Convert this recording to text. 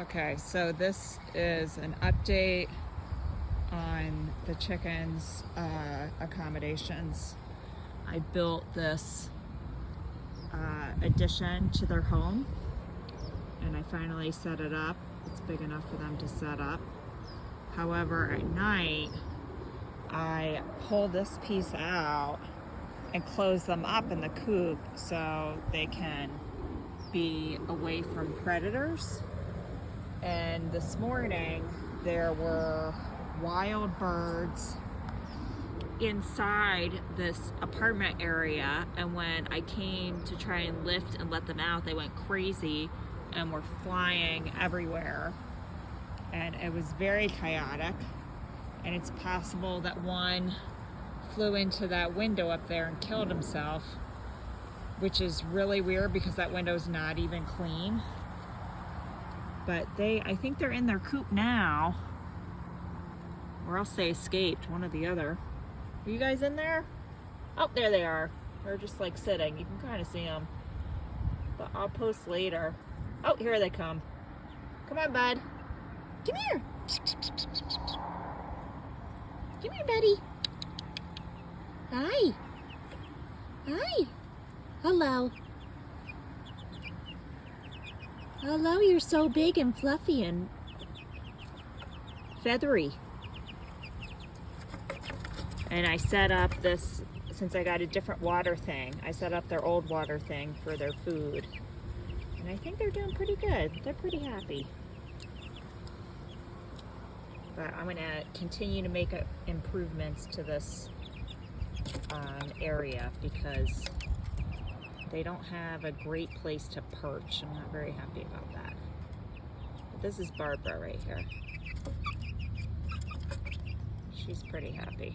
Okay, so this is an update on the chickens' accommodations. I built this addition to their home and I finally set it up. It's big enough for them to set up. However, at night, I pull this piece out and close them up in the coop so they can be away from predators. And this morning there were wild birds inside this apartment area, and when I came to try and lift and let them out, they went crazy and were flying everywhere, and it was very chaotic. And it's possible that one flew into that window up there and killed himself, which is really weird because that window's not even clean. But I think they're in their coop now, or else they escaped, one or the other. Are you guys in there? Oh, there they are. They're just like sitting. You can kind of see them. But I'll post later. Oh, here they come. Come on, bud. Come here. Come here, buddy. Hi. Hi. Hello. Hello, you're so big and fluffy and feathery. And I set up this, since I got a different water thing, I set up their old water thing for their food. And I think they're doing pretty good. They're pretty happy. But I'm gonna continue to make improvements to this area because they don't have a great place to perch. I'm not very happy about that. But this is Barbara right here. She's pretty happy.